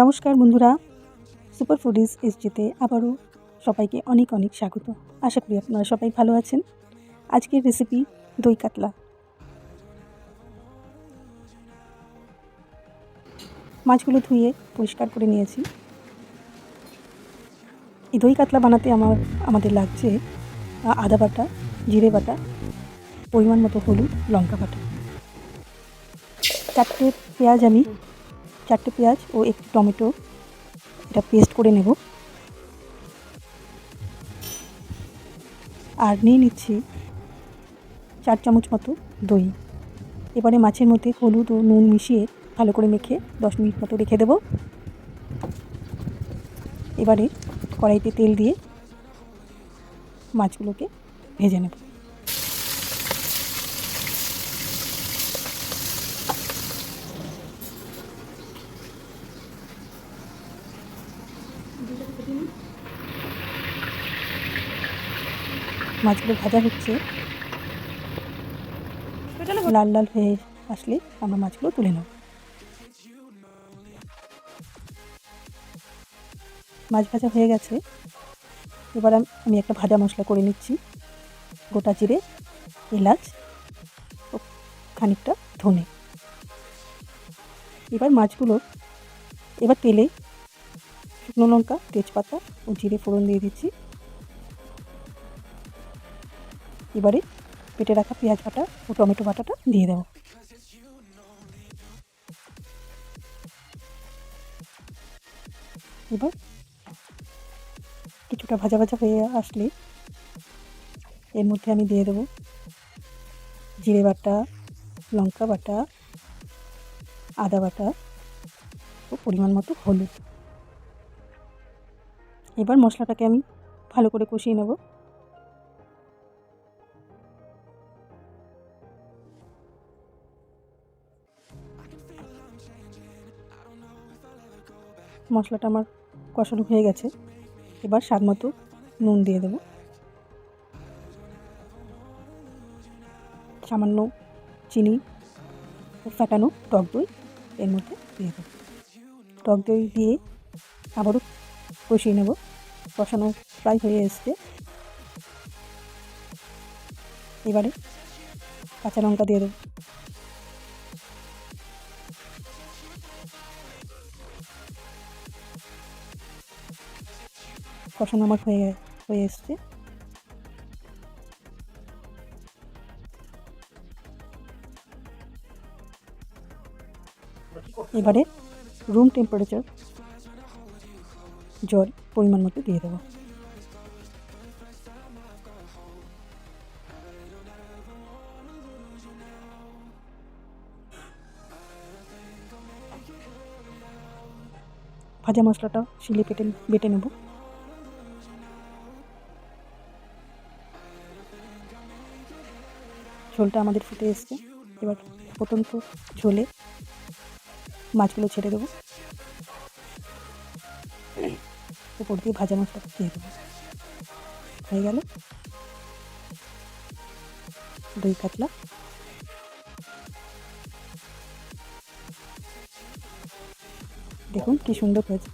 নমস্কার বন্ধুরা, super foodies এসজিতে আবারও সবাইকে অনেক অনেক স্বাগত। আশা করি আপনারা সবাই ভালো আছেন। আজকের রেসিপি দই কাতলা। মাছগুলো ধুয়ে পরিষ্কার করে নিয়েছি। এই দই কাতলা বানাতে আমাদের লাগছে আদা বাটা, জিরে বাটা, পরিমাণ মতো হলুদ, লঙ্কা বাটা, চারটে পেঁয়াজ ও একটি টমেটো, এটা পেস্ট করে নেব। আর নিয়ে নিচ্ছি 4 চামচ মতো দই। এবারে মাছের মধ্যে হলুদ ও নুন মিশিয়ে ভালো করে মেখে 10 মিনিট মতো রেখে দেব। এবারে কড়াইতে তেল দিয়ে মাছগুলোকে ভেজে নেব। মাছগুলো ভাজা হচ্ছে, লাল লাল হয়ে আসলে আমরা মাছগুলো তুলে নেব। মাছ ভাজা হয়ে গেছে। এবার আমি একটা ভাজা মশলা করে নিচ্ছি। গোটা জিরে, এলাচ ও খানিকটা ধনে। এবার তেলে শুকনো লঙ্কা, তেজপাতা ও জিরে ফোড়ন দিয়ে দিচ্ছি। এবারে পেটে রাখা পেঁয়াজ বাটা ও টমেটো বাটাটা দিয়ে দেব। এবার কিছুটা ভাজা ভাজা হয়ে আসলে এর মধ্যে আমি দিয়ে দেব জিরে বাটা, লঙ্কা বাটা, আদা বাটা ও পরিমাণ মতো হলুদ। এবার মশলাটাকে আমি ভালো করে কষিয়ে নেব। মশলাটা আমার কষানো হয়ে গেছে। এবার স্বাদ মতো নুন দিয়ে দেব। সামান্য চিনি ও ফ্যাটানো টক দই এর মধ্যে দিয়ে দেব। টক দই দিয়ে আবারও কষিয়ে নেব। কষানো প্রায় হয়ে এসছে। এবারে কাঁচা লঙ্কা দিয়ে দেব। কষানো আমার হয়ে এসছে। এবারে রুম টেম্পারেচার জল পরিমাণ মতো দিয়ে দেবো। ভাজা মশলাটা শিলে বেটে নেব। ঝোলটা আমাদের ফুটে এসছে। এবার ফুটন্ত ঝোলে মাছগুলো ছেড়ে দেবো। উপর দিয়ে ভাজা মশলাটা দিয়ে দেবো। হয়ে গেল দই কাতলা। দেখুন কি সুন্দর হয়েছে।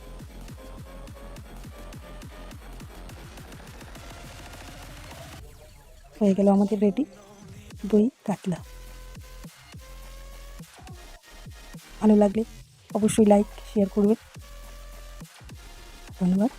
হয়ে গেল আমাদের রেডি দই কাতলা। ভালো লাগলে অবশ্যই লাইক শেয়ার করবেন। ধন্যবাদ।